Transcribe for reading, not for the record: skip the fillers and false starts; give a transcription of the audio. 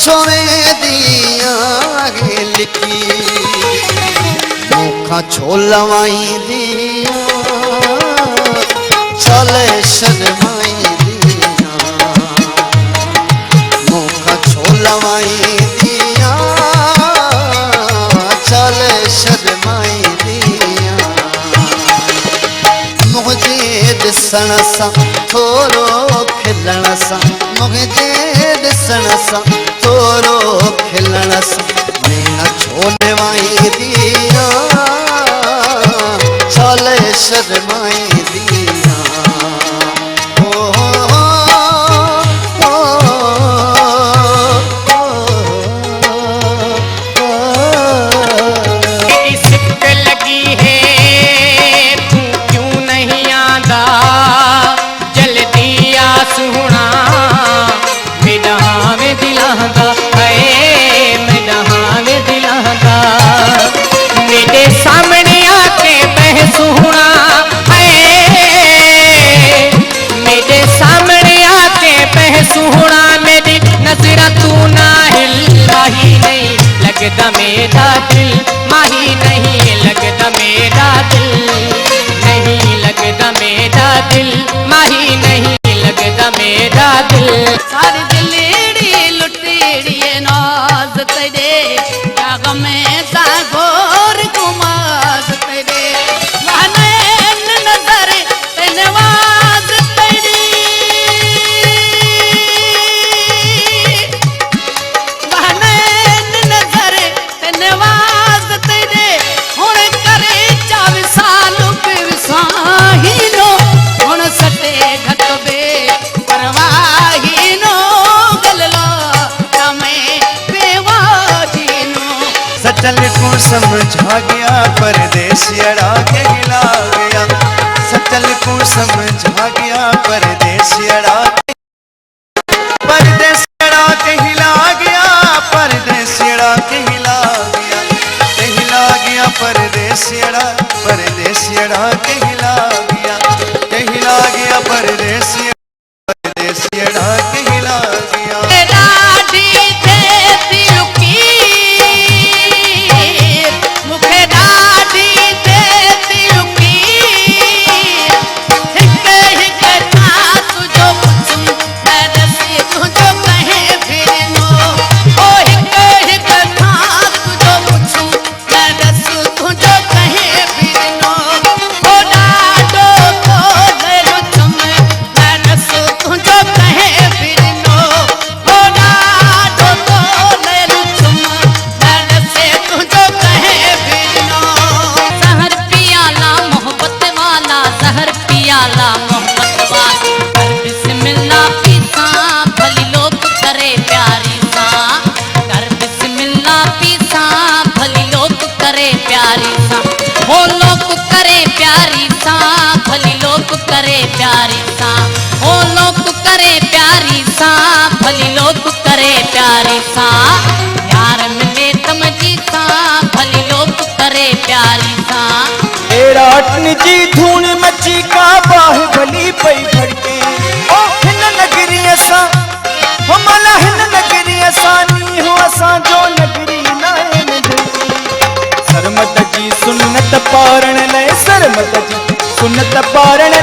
छोवे दिया लिखी मुखा छोलवाई दिया चले शर्माई दिया मुखा छोलवाई दिया चले शर्माई दिया मुझे दिसण सा थोरो खिलण सा मुझे दिसण सा थोरो खिलण सा मेरा छोलवाई दिया चले शर्माई दिया इश्क लगी है तू क्यों नहीं आंदा जल्दी आ सुना मेरा में दिलांदा है मेरा में दिलांदा मेरे सामने आके बह सुना है मेरे सामने आके बह सुना मेरी नजरा तू ना हिल माही नहीं लगता मेरा दिल माही नहीं लगता मेरा दिल नहीं लगता मेरा दिल माही नहीं लगता मेरा दिल सारी दिलेड़ी लुटेड़ी नाज तेरे क्या गमे सा घोर गुमाज तेरे वानैन नजर नवाज तेरी वानैन नजर नवाज तेरे हुण करे चाव सालू पे विसाही नो हुण सटे घट बे परवाही नो गलला तमें बेवाही नो सचल को समझा गया परदेसी अड़ा के हिला गया सचल को समझा गया परदेसी अड़ा के हिला गया परदेसी अड़ा के हिला गया परदेसी अड़ा के हिला गया परदेसी अड़ा के हिला गया डाढ़ी देती लुकीर मुखे डाढ़ी देती लुकीर हिक हिक था तुझो कुछ मैं दसी तुझो कहे फिर नो ओ हिक हिक था तुझो कुछ मैं दसी तुझो कहे फिर नो ओ डाडो को ले लो तुम मैं दसी तुझो कहे फिर नो ओ डाडो को ले लो तुम मैं दसी तुझो कहे फिर नो सहर पियाला मोहब्बत वाला सहर पियाला मोहब्बत वाला कर बिस्मिल्लाह पीसा भली लोग करे प्यारी सा कर बिस्मिल्लाह पीसा भली लोग करे प्यारी सा हो लोग करे प्यारी सा भली लोग करे प्यारी सा हो लोग करे प्यारी सा भली लोग करे प्यारी सा यार मिले तम जीता भली लोग करे प्यारी सा राटन जी धूण मची का बाहुबली पई भड़के ओ हिन नगरी असा हो मला हिन नगरी असा नी हो असा जो नगरी नाए सरमत जी सुन्नत पारण ले सरमत जी सुन्नत पारण